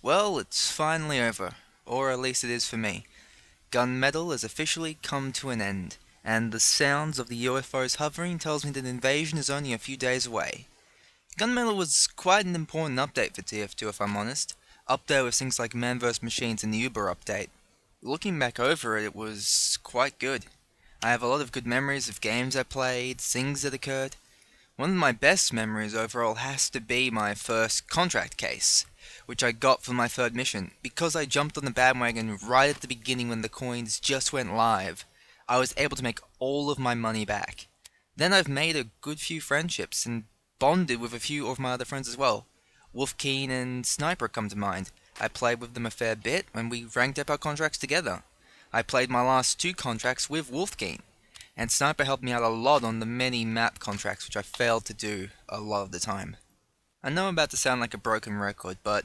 Well, it's finally over, or at least it is for me. Gunmetal has officially come to an end, and the sounds of the UFOs hovering tells me that invasion is only a few days away. Gunmetal was quite an important update for TF2 if I'm honest, up there with things like Man vs Machines and the Uber update. Looking back over it, it was quite good. I have a lot of good memories of games I played, things that occurred. One of my best memories overall has to be my first contract case, which I got for my third mission. Because I jumped on the bandwagon right at the beginning when the coins just went live, I was able to make all of my money back. Then I've made a good few friendships and bonded with a few of my other friends as well. Wolfkeen and Sniper come to mind. I played with them a fair bit when we ranked up our contracts together. I played my last two contracts with Wolfkeen, and Sniper helped me out a lot on the many map contracts which I failed to do a lot of the time. I know I'm about to sound like a broken record, but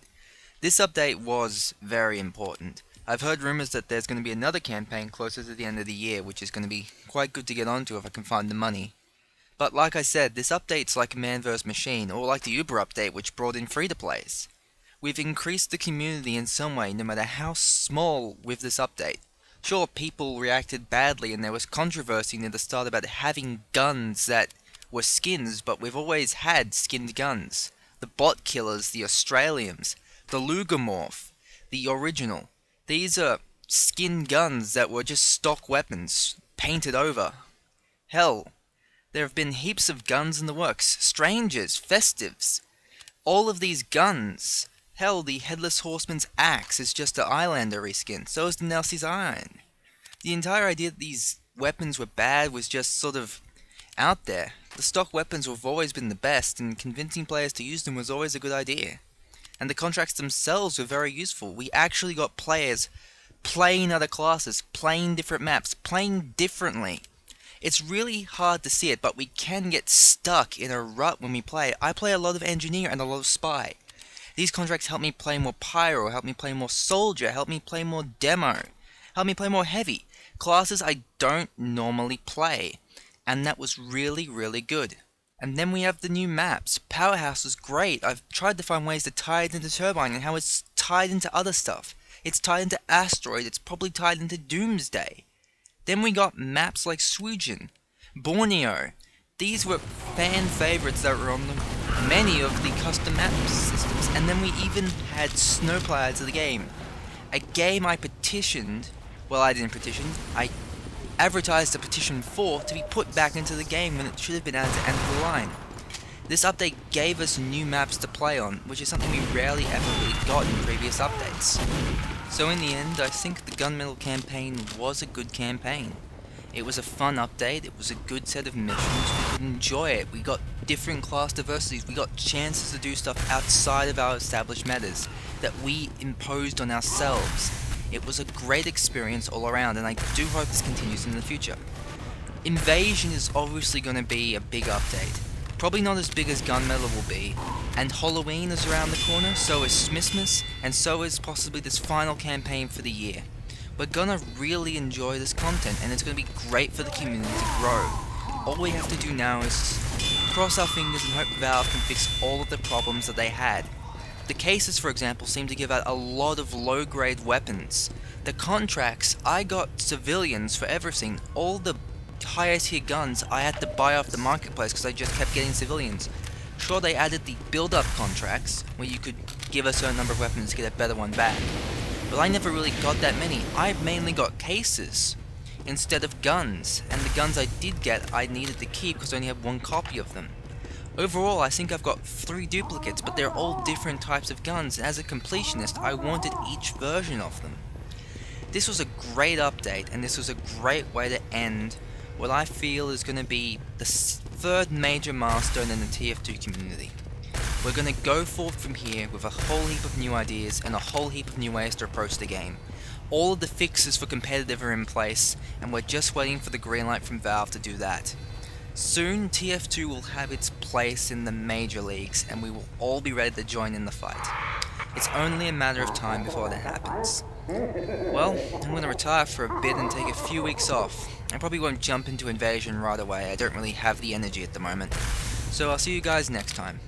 this update was very important. I've heard rumors that there's going to be another campaign closer to the end of the year, which is going to be quite good to get onto if I can find the money. But like I said, this update's like Man vs Machine, or like the Uber update which brought in free-to-plays. We've increased the community in some way, no matter how small, with this update. Sure, people reacted badly and there was controversy near the start about having guns that were skins, but we've always had skinned guns. The bot killers, the Australians, the Lugomorph, the original. These are skin guns that were just stock weapons, painted over. Hell, there have been heaps of guns in the works. Strangers, festives. All of these guns. Hell, the Headless Horseman's axe is just an Islander reskin. So is the Nelsie's iron. The entire idea that these weapons were bad was just sort of out there. The stock weapons have always been the best, and convincing players to use them was always a good idea. And the contracts themselves were very useful. We actually got players playing other classes, playing different maps, playing differently. It's really hard to see it, but we can get stuck in a rut when we play. I play a lot of Engineer and a lot of Spy. These contracts help me play more Pyro, help me play more Soldier, help me play more Demo, help me play more Heavy. Classes I don't normally play. And that was really, really good. And then we have the new maps. Powerhouse is great. I've tried to find ways to tie it into Turbine and how it's tied into other stuff. It's tied into Asteroid, it's probably tied into Doomsday. Then we got maps like Swujin, Borneo. These were fan favorites that were on many of the custom map systems. And then we even had Snowplow of the game. A game I petitioned, well I didn't petition, I advertised a petition for to be put back into the game when it should have been added to End of the Line. This update gave us new maps to play on, which is something we rarely ever really got in previous updates. So in the end, I think the Gunmetal campaign was a good campaign. It was a fun update, it was a good set of missions, we could enjoy it, we got different class diversities, we got chances to do stuff outside of our established metas that we imposed on ourselves. It was a great experience all around, and I do hope this continues in the future. Invasion is obviously going to be a big update. Probably not as big as Gunmetal will be, and Halloween is around the corner, so is Smithmas, and so is possibly this final campaign for the year. We're gonna really enjoy this content, and it's gonna be great for the community to grow. All we have to do now is cross our fingers and hope Valve can fix all of the problems that they had. The cases, for example, seem to give out a lot of low-grade weapons. The contracts, I got civilians for everything. All the higher tier guns I had to buy off the marketplace because I just kept getting civilians. Sure, they added the build-up contracts, where you could give a certain number of weapons to get a better one back. But I never really got that many. I mainly got cases instead of guns, and the guns I did get I needed to keep because I only had one copy of them. Overall, I think I've got 3 duplicates, but they're all different types of guns, and as a completionist, I wanted each version of them. This was a great update, and this was a great way to end what I feel is going to be the third major milestone in the TF2 community. We're going to go forth from here with a whole heap of new ideas and a whole heap of new ways to approach the game. All of the fixes for competitive are in place, and we're just waiting for the green light from Valve to do that. Soon, TF2 will have its place in the major leagues, and we will all be ready to join in the fight. It's only a matter of time before that happens. Well, I'm going to retire for a bit and take a few weeks off. I probably won't jump into Invasion right away, I don't really have the energy at the moment. So I'll see you guys next time.